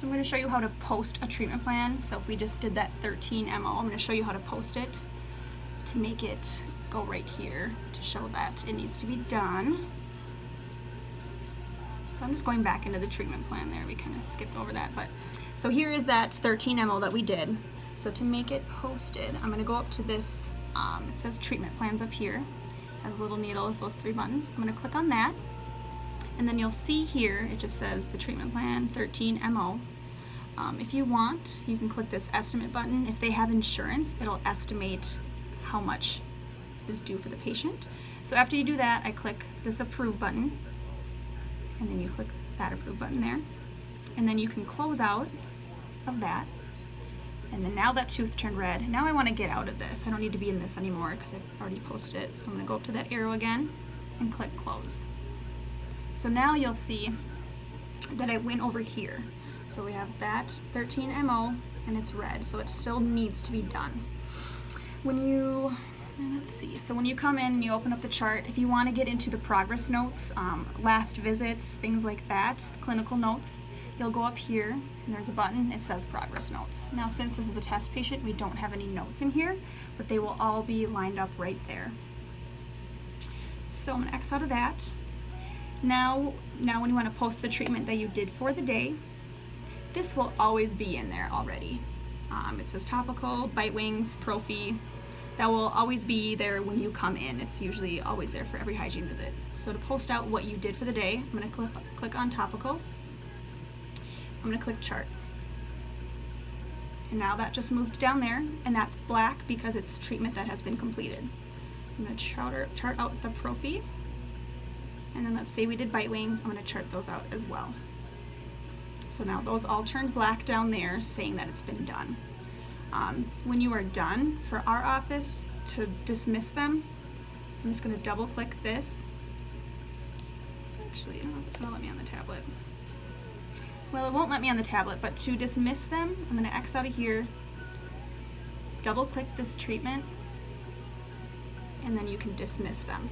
So I'm going to show you how to post a treatment plan. So if we just did that 13 ml, I'm going to show you how to post it to make it go right here to show that it needs to be done. So I'm just going back into the treatment plan there. We kind of skipped over that, but so here is that 13 ml that we did. So to make it posted, I'm going to go up to this, it says treatment plans up here. It has a little needle with those 3 buttons. I'm going to click on that. And then you'll see here, it just says the treatment plan 13 MO. If you want, you can click this estimate button. If they have insurance, it'll estimate how much is due for the patient. So after you do that, I click this approve button, and then you click that approve button there. And then you can close out of that. And then now that tooth turned red, now I want to get out of this. I don't need to be in this anymore because I've already posted it. So I'm going to go up to that arrow again and click close. So now you'll see that I went over here. So we have that 13 MO and it's red, so it still needs to be done. When you, let's see, so when you come in and you open up the chart, if you want to get into the progress notes, last visits, things like that, the clinical notes, you'll go up here and there's a button, it says progress notes. Now since this is a test patient, we don't have any notes in here, but they will all be lined up right there. So I'm going to X out of that. Now when you want to post the treatment that you did for the day, this will always be in there already. It says topical, bite wings, prophy. That will always be there when you come in. It's usually always there for every hygiene visit. So to post out what you did for the day, I'm going to click on topical. I'm going to click chart. And now that just moved down there, and that's black because it's treatment that has been completed. I'm going to chart out the prophy. And then let's say we did bite wings, I'm going to chart those out as well. So now those all turned black down there saying that it's been done. When you are done, for our office to dismiss them, I'm just going to double click this. Actually, I don't know if it's going to let me on the tablet. Well, it won't let me on the tablet, but to dismiss them, I'm going to X out of here, double click this treatment, and then you can dismiss them.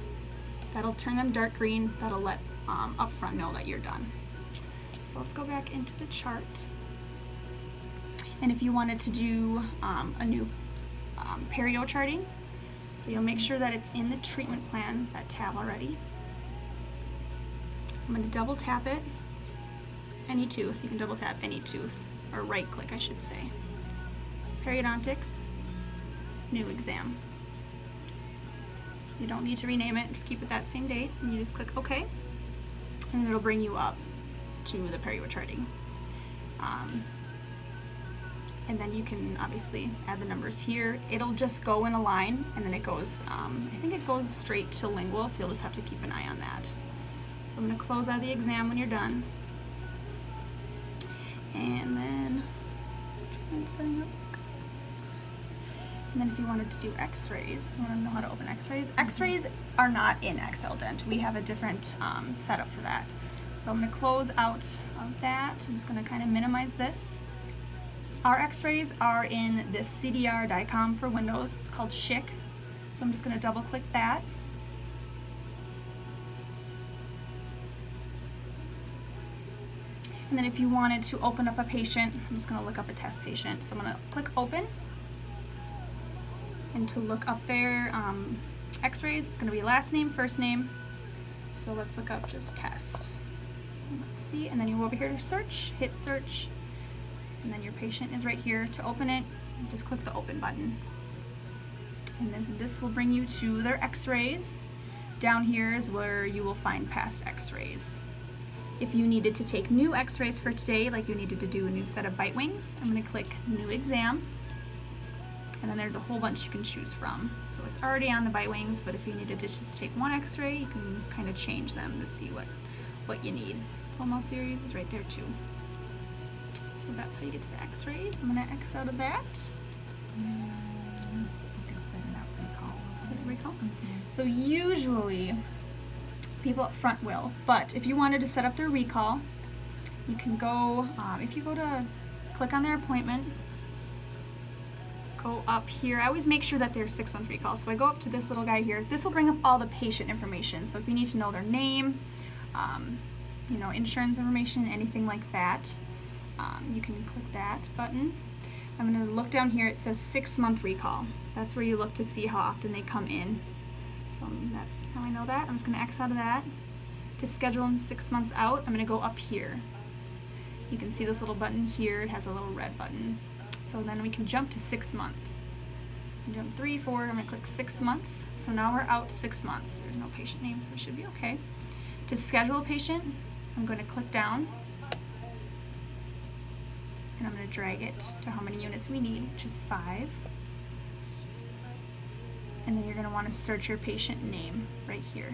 That'll turn them dark green. That'll let Upfront know that you're done. So let's go back into the chart. And if you wanted to do a new perio charting, so you'll make sure that it's in the treatment plan, that tab already. I'm going to double tap it. Any tooth, you can double tap any tooth, or right click I should say. Periodontics, new exam. You don't need to rename it, just keep it that same date, and you just click OK, and it'll bring you up to the perio charting. And then you can obviously add the numbers here. It'll just go in a line, and then it goes, I think it goes straight to lingual, so you'll just have to keep an eye on that. So I'm going to close out of the exam when you're done. And then, setting up. And then if you wanted to do x-rays, you want to know how to open x-rays. X-rays are not in ExcelDent. We have a different setup for that. So I'm going to close out of that. I'm just going to kind of minimize this. Our x-rays are in this CDR DICOM for Windows. It's called SCHIC. So I'm just going to double click that. And then if you wanted to open up a patient, I'm just going to look up a test patient. So I'm going to click open. And to look up their x-rays, it's going to be last name, first name. So let's look up just test. Let's see, and then you go over here to search, hit search, and then your patient is right here. To open it, just click the open button. And then this will bring you to their x-rays. Down here is where you will find past x-rays. If you needed to take new x-rays for today, like you needed to do a new set of bite wings, I'm going to click new exam. And then there's a whole bunch you can choose from. So it's already on the bite wings, but if you needed to just take one x-ray, you can kind of change them to see what you need. Full mouth series is right there too. So that's how you get to the x-rays. I'm going to X out of that. Set a recall. So usually people up front will, but if you wanted to set up their recall, you can go, if you go to click on their appointment, go up here. I always make sure that there's 6-month recall. So I go up to this little guy here. This will bring up all the patient information. So if you need to know their name, insurance information, anything like that, you can click that button. I'm going to look down here, it says 6-month recall. That's where you look to see how often they come in. So that's how I know that. I'm just going to X out of that. To schedule them 6 months out, I'm going to go up here. You can see this little button here, it has a little red button. So then we can jump to 6 months. Jump 3, 4, I'm going to click 6 months. So now we're out 6 months. There's no patient name, so it should be okay. To schedule a patient, I'm going to click down, and I'm going to drag it to how many units we need, which is 5. And then you're going to want to search your patient name right here.